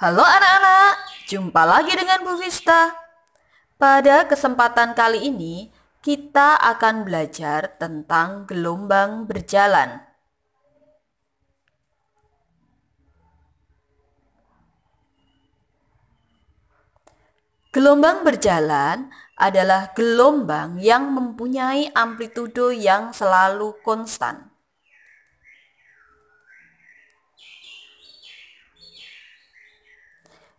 Halo anak-anak, jumpa lagi dengan Bu Vista. Pada kesempatan kali ini, kita akan belajar tentang gelombang berjalan. Gelombang berjalan adalah gelombang yang mempunyai amplitudo yang selalu konstan.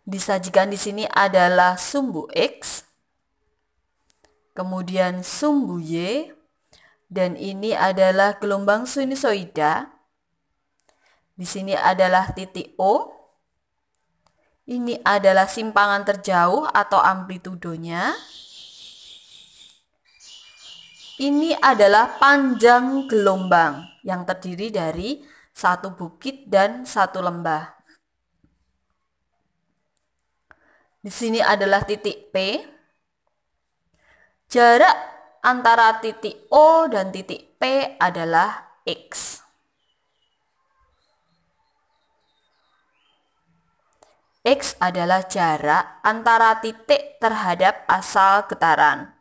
Disajikan di sini adalah sumbu X, kemudian sumbu Y, dan ini adalah gelombang sinusoida. Di sini adalah titik O. Ini adalah simpangan terjauh atau amplitudonya. Ini adalah panjang gelombang yang terdiri dari satu bukit dan satu lembah. Di sini adalah titik P. Jarak antara titik O dan titik P adalah X. X adalah jarak antara titik terhadap asal getaran.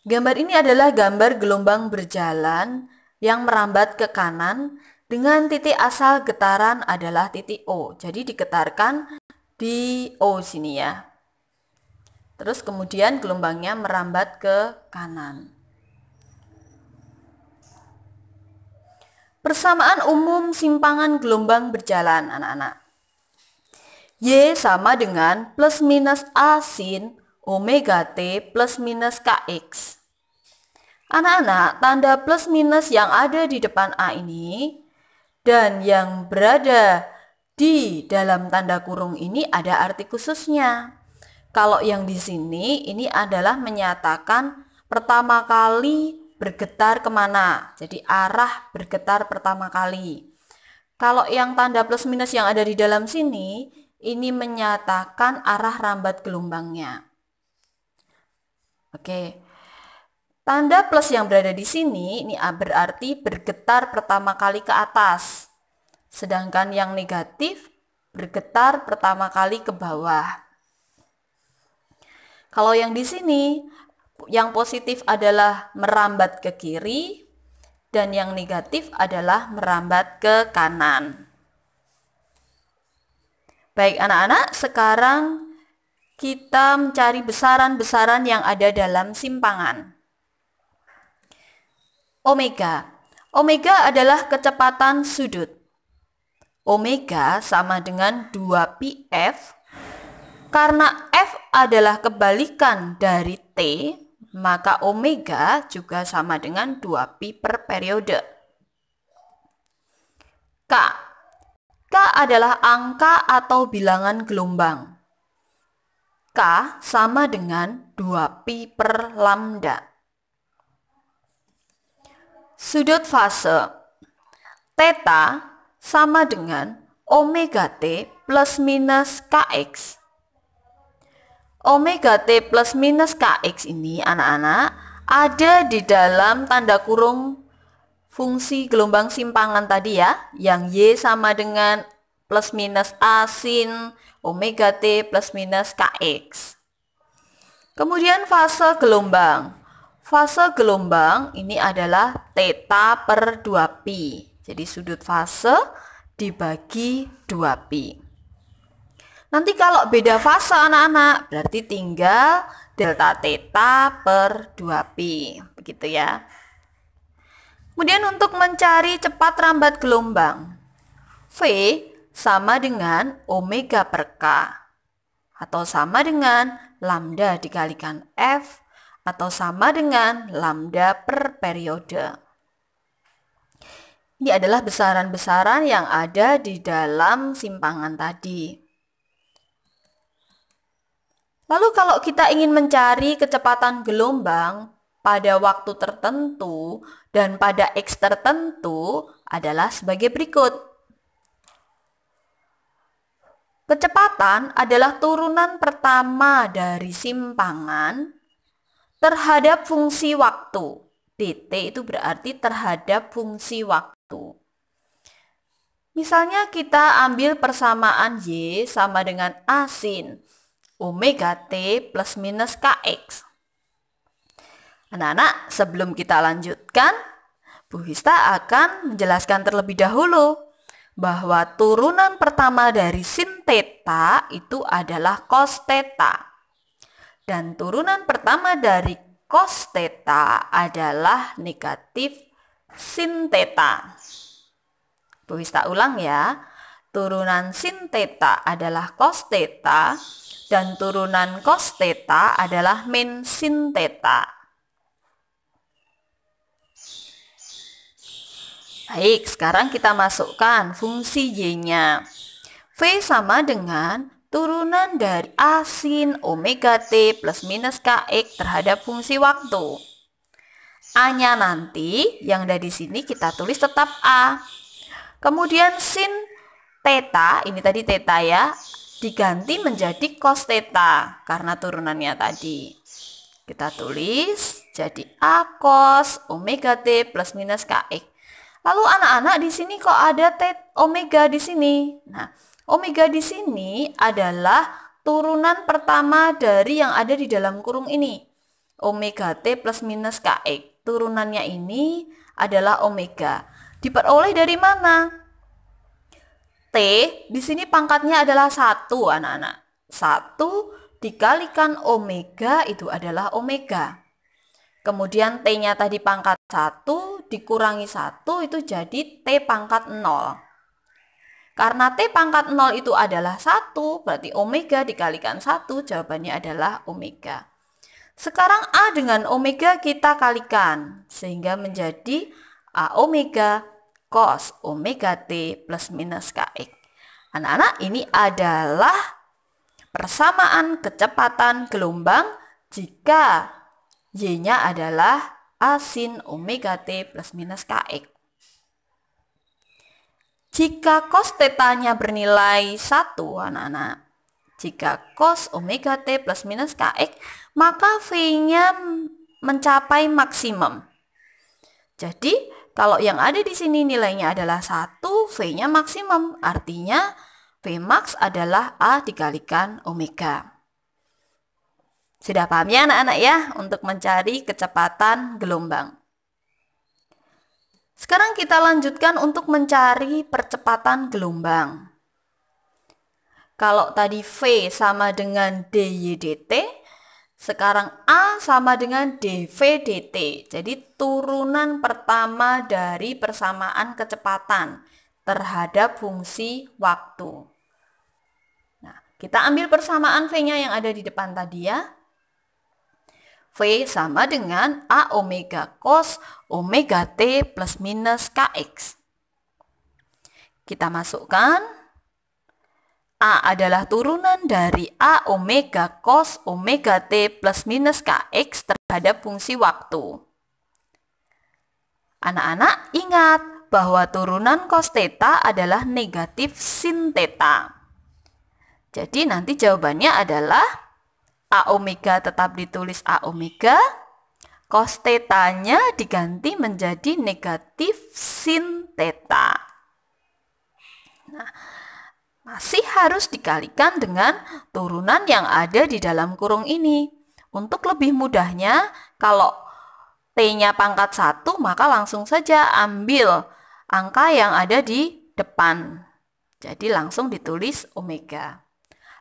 Gambar ini adalah gambar gelombang berjalan yang merambat ke kanan dengan titik asal getaran adalah titik O. Jadi digetarkan di O sini ya. Terus kemudian gelombangnya merambat ke kanan. Persamaan umum simpangan gelombang berjalan anak-anak. Y sama dengan plus minus A sin omega T plus minus KX. Anak-anak, tanda plus minus yang ada di depan A ini dan yang berada di dalam tanda kurung ini ada arti khususnya. Kalau yang di sini ini adalah menyatakan pertama kali bergetar kemana. Jadi arah bergetar pertama kali. Kalau yang tanda plus minus yang ada di dalam sini ini menyatakan arah rambat gelombangnya. Oke. Tanda plus yang berada di sini ini berarti bergetar pertama kali ke atas. Sedangkan yang negatif bergetar pertama kali ke bawah. Kalau yang di sini yang positif adalah merambat ke kiri dan yang negatif adalah merambat ke kanan. Baik anak-anak, sekarang kita mencari besaran-besaran yang ada dalam simpangan. Omega. Omega adalah kecepatan sudut. Omega sama dengan 2πf. Karena F adalah kebalikan dari T, maka omega juga sama dengan 2pi per periode. K. K adalah angka atau bilangan gelombang. K sama dengan 2pi per lambda. Sudut fase. Theta sama dengan omega T plus minus Kx. Omega T plus minus Kx ini anak-anak ada di dalam tanda kurung fungsi gelombang simpangan tadi ya, yang Y sama dengan plus minus A sin omega T plus minus Kx. Kemudian fase gelombang. Fase gelombang ini adalah theta per 2pi. Jadi sudut fase dibagi 2pi. Nanti kalau beda fase anak-anak berarti tinggal delta theta per 2pi. Begitu ya. Kemudian untuk mencari cepat rambat gelombang. V sama dengan omega per K. Atau sama dengan lambda dikalikan F. Atau sama dengan lambda per periode. Ini adalah besaran-besaran yang ada di dalam simpangan tadi. Lalu kalau kita ingin mencari kecepatan gelombang pada waktu tertentu dan pada X tertentu adalah sebagai berikut. Kecepatan adalah turunan pertama dari simpangan terhadap fungsi waktu. dt itu berarti terhadap fungsi waktu. Misalnya kita ambil persamaan Y sama dengan A sin omega T plus minus Kx. Anak-anak, sebelum kita lanjutkan, Bu Hista akan menjelaskan terlebih dahulu bahwa turunan pertama dari sin theta itu adalah cos theta. Dan turunan pertama dari cos theta adalah negatif sin theta. Bu Hista ulang ya. Turunan sin theta adalah cos theta dan turunan cos theta adalah min sin theta. Baik, sekarang kita masukkan fungsi Y-nya. V sama dengan turunan dari A sin omega T plus minus Kx terhadap fungsi waktu. A-nya nanti yang dari sini kita tulis tetap A. Kemudian sin theta, ini tadi theta ya, diganti menjadi cos theta karena turunannya tadi. Kita tulis jadi A cos omega T plus minus Kx. Lalu anak-anak di sini kok ada omega di sini? Nah, omega di sini adalah turunan pertama dari yang ada di dalam kurung ini. Omega T plus minus Kx. Turunannya ini adalah omega. Diperoleh dari mana? T di sini pangkatnya adalah 1, anak-anak. 1 dikalikan omega itu adalah omega. Kemudian T-nya tadi pangkat 1 dikurangi 1 itu jadi T pangkat 0. Karena T pangkat 0 itu adalah 1, berarti omega dikalikan 1, jawabannya adalah omega. Sekarang A dengan omega kita kalikan, sehingga menjadi A omega cos omega T plus minus Kx. Anak-anak, ini adalah persamaan kecepatan gelombang jika Y-nya adalah A sin omega T plus minus Kx. Jika cos theta-nya bernilai 1, anak-anak. Jika cos omega T plus minus Kx, maka V-nya mencapai maksimum. Jadi, kalau yang ada di sini nilainya adalah 1, V-nya maksimum. Artinya, V max adalah A dikalikan omega. Sudah paham ya anak-anak ya untuk mencari kecepatan gelombang. Sekarang kita lanjutkan untuk mencari percepatan gelombang. Kalau tadi V sama dengan dy dt, sekarang A sama dengan dv dt. Jadi turunan pertama dari persamaan kecepatan terhadap fungsi waktu. Nah, kita ambil persamaan V-nya yang ada di depan tadi ya. V sama dengan A omega cos omega T plus minus Kx. Kita masukkan. A adalah turunan dari A omega cos omega T plus minus Kx terhadap fungsi waktu. Anak-anak ingat bahwa turunan cos theta adalah negatif sin theta. Jadi nanti jawabannya adalah A omega tetap ditulis A omega, cos theta-nya diganti menjadi negatif sin theta. Nah, masih harus dikalikan dengan turunan yang ada di dalam kurung ini. Untuk lebih mudahnya, kalau T-nya pangkat 1, maka langsung saja ambil angka yang ada di depan. Jadi langsung ditulis omega.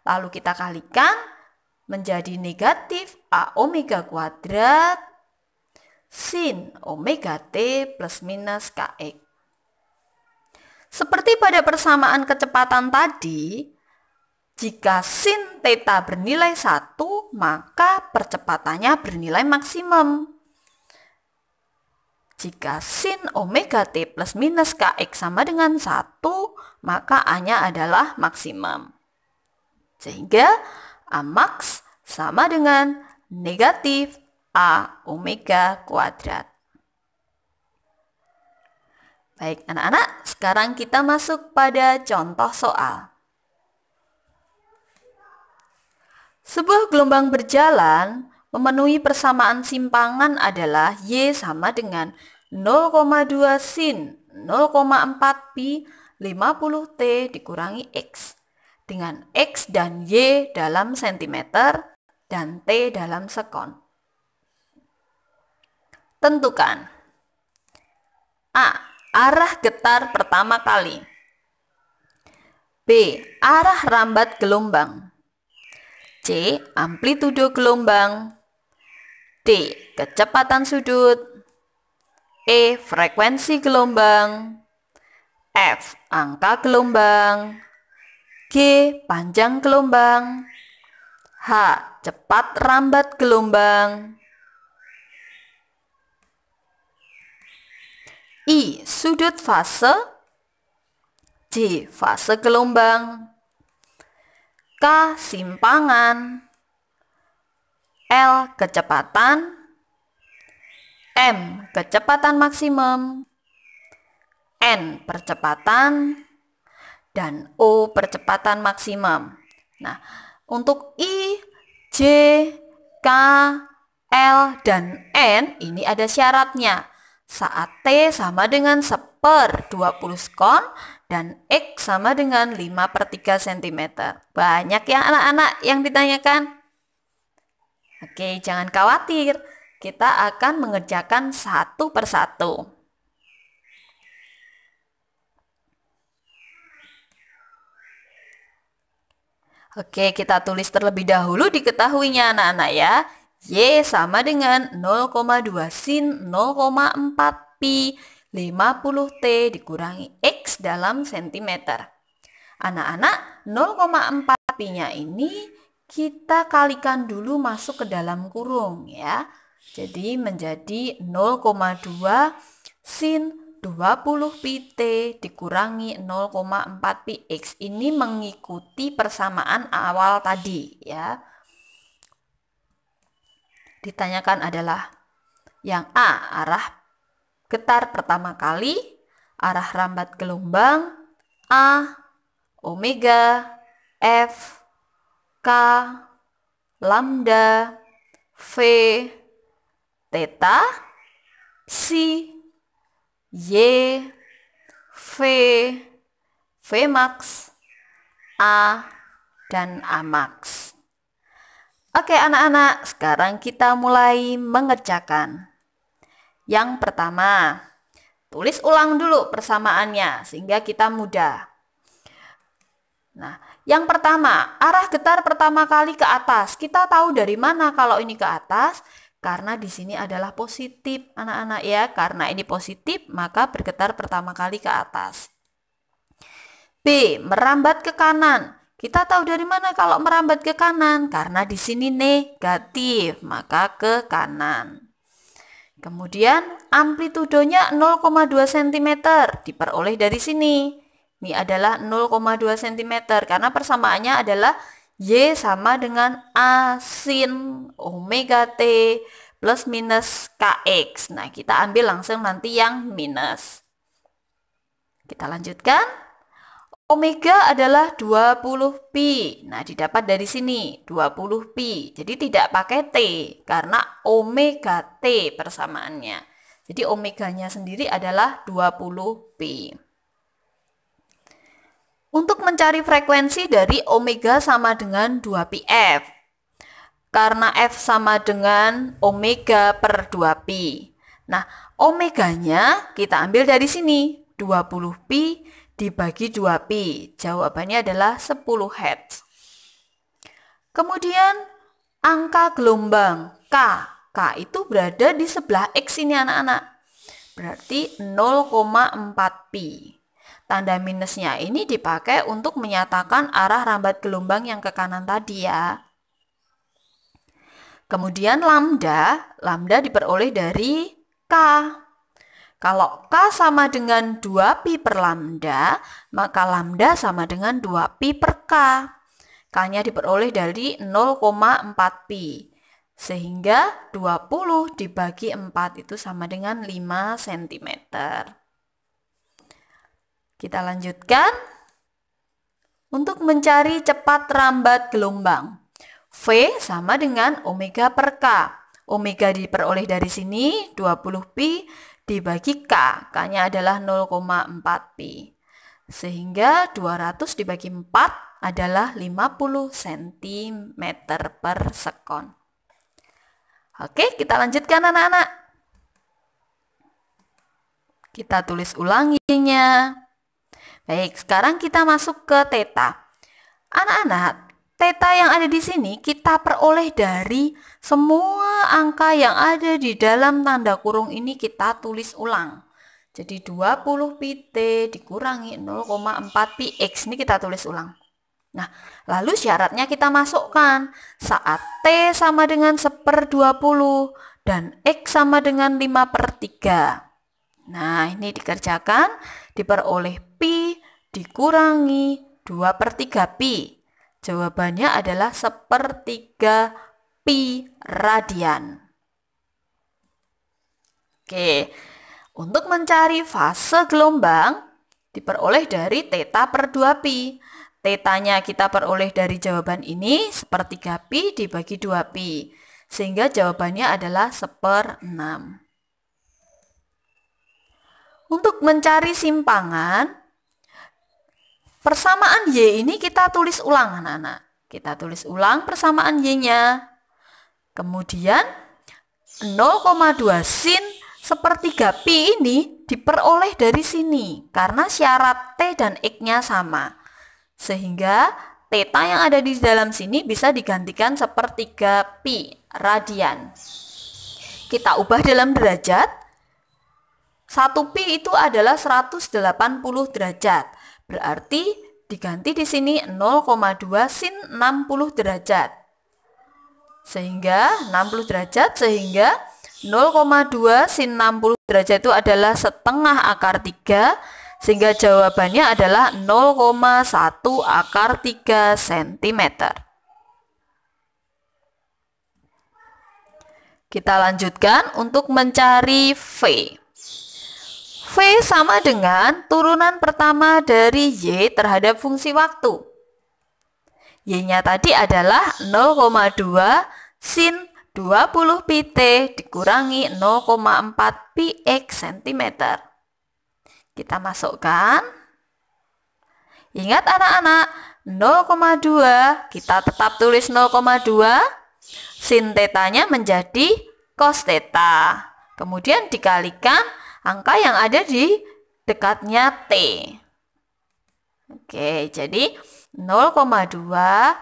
Lalu kita kalikan menjadi negatif A omega kuadrat sin omega T plus minus Kx. Seperti pada persamaan kecepatan tadi, jika sin theta bernilai 1, maka percepatannya bernilai maksimum. Jika sin omega T plus minus Kx sama dengan 1, maka A-nya adalah maksimum. Sehingga A max sama dengan negatif A omega kuadrat. Baik anak-anak, sekarang kita masuk pada contoh soal. Sebuah gelombang berjalan memenuhi persamaan simpangan adalah Y sama dengan 0,2 sin 0,4 pi 50T dikurangi X. Dengan X dan Y dalam sentimeter dan T dalam sekon. Tentukan. A. Arah getar pertama kali. B. Arah rambat gelombang. C. Amplitudo gelombang. D. Kecepatan sudut. E. Frekuensi gelombang. F. Angka gelombang. G. Panjang gelombang. H. Cepat rambat gelombang. I. Sudut fase. J. Fase gelombang. K. Simpangan. L. Kecepatan. M. Kecepatan maksimum. N. Percepatan. Dan O. Percepatan maksimum. Nah, untuk I, J, K, L, dan N ini ada syaratnya. Saat T sama dengan 1/20 sekon dan X sama dengan 5/3 cm. Banyak ya anak-anak yang ditanyakan? Oke, jangan khawatir. Kita akan mengerjakan satu persatu. Oke, kita tulis terlebih dahulu diketahuinya anak-anak ya. Y sama dengan 0,2 sin 0,4 pi 50T dikurangi X dalam sentimeter. Anak-anak, 0,4 pi-nya ini kita kalikan dulu masuk ke dalam kurung ya. Jadi menjadi 0,2 sin 20 pi T dikurangi 0,4 pi X. Ini mengikuti persamaan awal tadi ya. Ditanyakan adalah yang A, arah getar pertama kali, arah rambat gelombang, A, omega, F, K, lambda, V, theta, psi, Y, V, V max, A, dan A max. Oke anak-anak, sekarang kita mulai mengerjakan. Yang pertama, tulis ulang dulu persamaannya sehingga kita mudah. Nah, yang pertama, arah getar pertama kali ke atas. Kita tahu dari mana kalau ini ke atas? Karena di sini adalah positif anak-anak ya. Karena ini positif, maka bergetar pertama kali ke atas. B, merambat ke kanan. Kita tahu dari mana kalau merambat ke kanan? Karena di sini negatif, maka ke kanan. Kemudian amplitudonya 0,2 cm diperoleh dari sini. Ini adalah 0,2 cm karena persamaannya adalah Y sama dengan A sin omega T plus minus KX. Nah, kita ambil langsung nanti yang minus. Kita lanjutkan. Omega adalah 20 pi. Nah, didapat dari sini 20 pi. Jadi tidak pakai T karena omega T persamaannya. Jadi omeganya sendiri adalah 20 pi. Untuk mencari frekuensi dari omega sama dengan 2 pi F. Karena F sama dengan omega per 2 pi. Nah, omeganya kita ambil dari sini 20 pi dibagi 2 pi. Jawabannya adalah 10 Hz. Kemudian angka gelombang K. K itu berada di sebelah X ini anak-anak. Berarti 0,4 pi. Tanda minusnya ini dipakai untuk menyatakan arah rambat gelombang yang ke kanan tadi ya. Kemudian lambda diperoleh dari K. Kalau K sama dengan 2 pi per lambda, maka lambda sama dengan 2 pi per K. K-nya diperoleh dari 0,4 pi. Sehingga 20 dibagi 4 itu sama dengan 5 cm. Kita lanjutkan. Untuk mencari cepat rambat gelombang. V sama dengan omega per K. Omega diperoleh dari sini 20 pi dibagi K. K-nya adalah 0,4 pi. Sehingga 200 dibagi 4 adalah 50 cm per sekon. Oke, kita lanjutkan anak-anak. Kita tulis ulang Y-nya. Baik, sekarang kita masuk ke theta. Anak-anak, theta yang ada di sini kita peroleh dari semua angka yang ada di dalam tanda kurung ini kita tulis ulang. Jadi 20 pi T dikurangi 0,4 pi X, ini kita tulis ulang. Nah, lalu syaratnya kita masukkan saat T sama dengan 1/20 dan X sama dengan 5/3. Nah, ini dikerjakan, diperoleh pi dikurangi 2/3 pi. Jawabannya adalah 1/3 pi radian. Oke. Untuk mencari fase gelombang, diperoleh dari theta per 2pi. Tetanya kita peroleh dari jawaban ini, 1/3 pi dibagi 2 pi. Sehingga jawabannya adalah 1/6. Untuk mencari simpangan, persamaan Y ini kita tulis ulang anak-anak. Kita tulis ulang persamaan Y-nya. Kemudian 0,2 sin 1/3 pi ini diperoleh dari sini karena syarat T dan X-nya sama. Sehingga theta yang ada di dalam sini bisa digantikan 1/3 pi radian. Kita ubah dalam derajat. 1 pi itu adalah 180 derajat. Berarti diganti di sini 0,2 sin 60 derajat. Sehingga 60 derajat sehingga 0,2 sin 60 derajat itu adalah setengah akar 3, sehingga jawabannya adalah 0,1 akar 3 cm. Kita lanjutkan untuk mencari V. V sama dengan turunan pertama dari Y terhadap fungsi waktu. Y-nya tadi adalah 0,2 sin 20 pi T dikurangi 0,4 pi X cm. Kita masukkan. Ingat anak-anak, 0,2 kita tetap tulis 0,2. Sin tetanya menjadi cos theta. Kemudian dikalikan angka yang ada di dekatnya T. Oke, jadi 0,2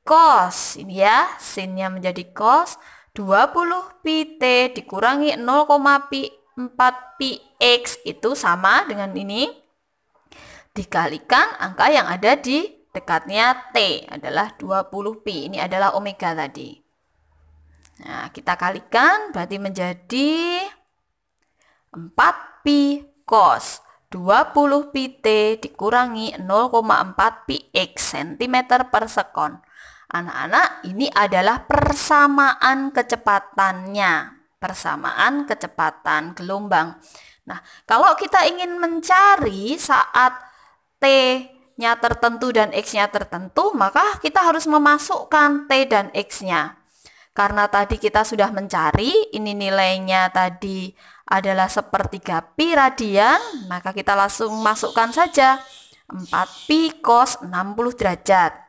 cos, ini ya, sinnya menjadi cos 20 pi T dikurangi 0,4 pi X itu sama dengan ini. Dikalikan angka yang ada di dekatnya T adalah 20 pi. Ini adalah omega tadi. Nah, kita kalikan berarti menjadi 4 pi cos 20 pi T dikurangi 0,4 pi X cm per sekon. Anak-anak, ini adalah persamaan kecepatannya, persamaan kecepatan gelombang. Nah, kalau kita ingin mencari saat T-nya tertentu dan X-nya tertentu, maka kita harus memasukkan T dan X-nya. Karena tadi kita sudah mencari, ini nilainya tadi adalah 1/3 pi radian, maka kita langsung masukkan saja 4 pi cos 60 derajat.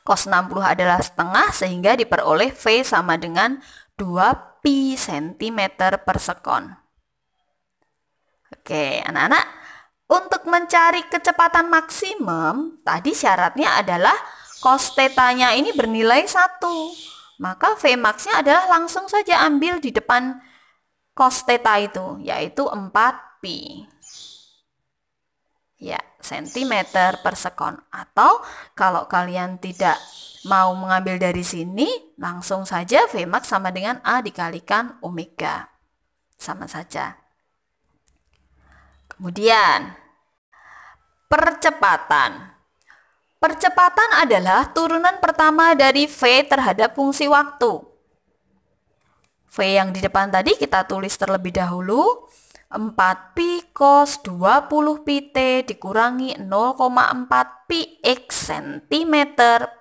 Cos 60 adalah setengah sehingga diperoleh V sama dengan 2 pi cm per sekon. Oke, anak-anak, untuk mencari kecepatan maksimum, tadi syaratnya adalah cos theta-nya ini bernilai 1. Maka V max-nya adalah langsung saja ambil di depan cos theta itu, yaitu 4 pi. Ya, cm per sekon. Atau kalau kalian tidak mau mengambil dari sini, langsung saja Vmax sama dengan A dikalikan omega. Sama saja. Kemudian, percepatan. Percepatan adalah turunan pertama dari V terhadap fungsi waktu. V yang di depan tadi kita tulis terlebih dahulu. 4 pi cos 20 pi T dikurangi 0,4 pi X cm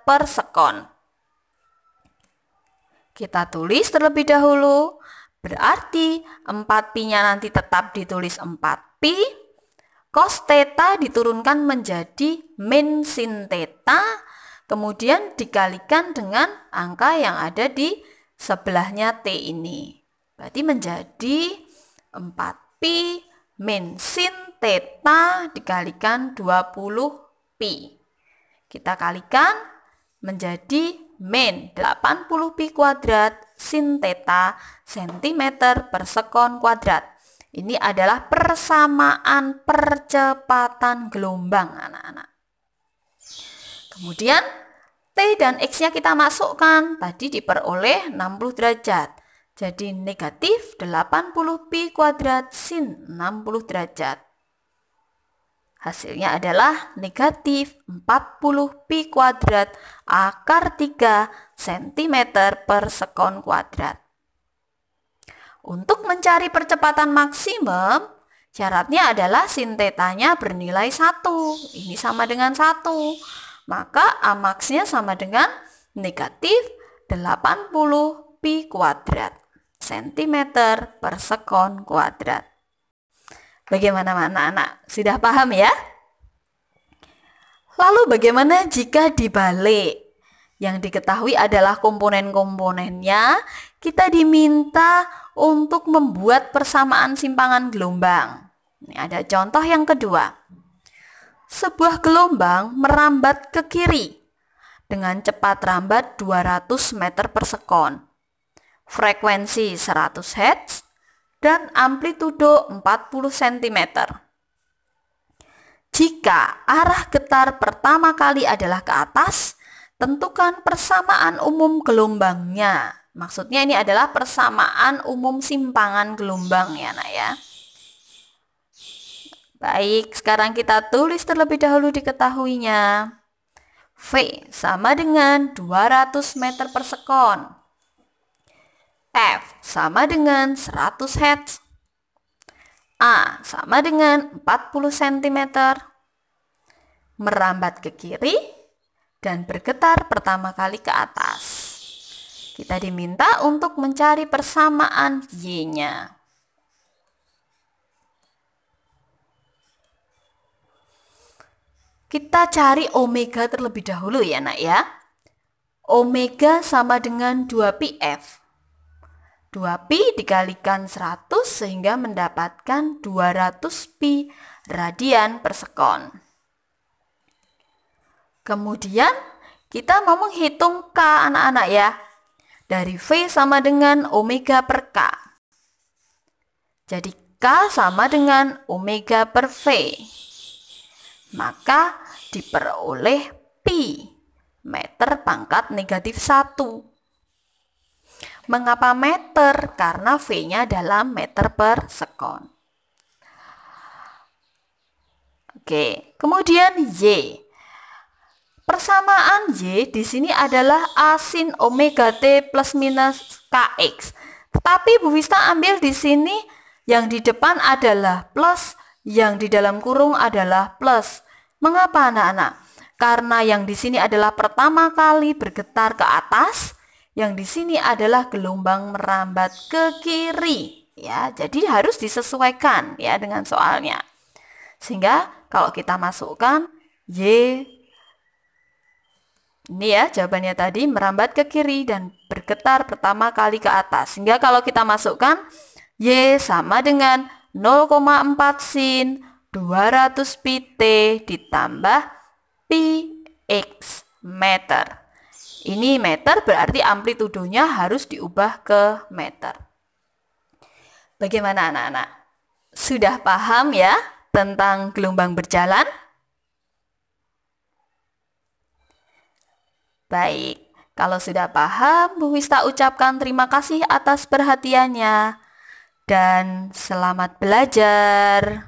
per sekon. Kita tulis terlebih dahulu, berarti 4 pi-nya nanti tetap ditulis 4 pi. cos theta diturunkan menjadi min sin theta, kemudian dikalikan dengan angka yang ada di sebelahnya T ini. Berarti menjadi 4pi min sin theta dikalikan 20pi. Kita kalikan menjadi min 80pi kuadrat sin theta cm per sekon kuadrat. Ini adalah persamaan percepatan gelombang, anak-anak. Kemudian T dan X-nya kita masukkan, tadi diperoleh 60 derajat. Jadi negatif 80pi kuadrat sin 60 derajat. Hasilnya adalah negatif 40pi kuadrat akar 3 cm per sekon kuadrat. Untuk mencari percepatan maksimum, syaratnya adalah sin theta-nya bernilai 1. Ini sama dengan 1. Maka Amax-nya sama dengan negatif 80pi kuadrat cm per sekon kuadrat. Bagaimana anak-anak? Sudah paham ya? Lalu bagaimana jika dibalik? Yang diketahui adalah komponen-komponennya, kita diminta untuk membuat persamaan simpangan gelombang. Ini ada contoh yang kedua. Sebuah gelombang merambat ke kiri dengan cepat rambat 200 meter per sekon, frekuensi 100 Hz, dan amplitudo 40 cm. Jika arah getar pertama kali adalah ke atas, tentukan persamaan umum gelombangnya. Maksudnya ini adalah persamaan umum simpangan gelombang ya, Nak ya. Baik, sekarang kita tulis terlebih dahulu diketahuinya. V sama dengan 200 meter per sekon. F sama dengan 100 Hz. A sama dengan 40 cm. Merambat ke kiri dan bergetar pertama kali ke atas. Kita diminta untuk mencari persamaan Y-nya. Kita cari omega terlebih dahulu ya, Nak ya. Omega sama dengan 2πf. 2pi dikalikan 100 sehingga mendapatkan 200pi radian per sekon. Kemudian kita mau menghitung K, anak-anak ya. Dari V sama dengan omega per K. Jadi K sama dengan omega per V. Maka diperoleh pi meter pangkat negatif 1. Mengapa meter? Karena V-nya dalam meter per sekon. Oke, kemudian Y. Persamaan Y di sini adalah A sin omega T plus minus KX. Tetapi Bu Wista ambil di sini yang di depan adalah plus, yang di dalam kurung adalah plus. Mengapa anak-anak? Karena yang di sini adalah pertama kali bergetar ke atas, yang di sini adalah gelombang merambat ke kiri. Ya, jadi harus disesuaikan ya dengan soalnya. Sehingga kalau kita masukkan Y, ini ya jawabannya tadi merambat ke kiri dan bergetar pertama kali ke atas. Sehingga kalau kita masukkan Y sama dengan 0,4 sin 200 pi T ditambah pi X meter. Ini meter berarti amplitudonya harus diubah ke meter. Bagaimana anak-anak? Sudah paham ya tentang gelombang berjalan? Baik, kalau sudah paham, Bu Wista ucapkan terima kasih atas perhatiannya dan selamat belajar.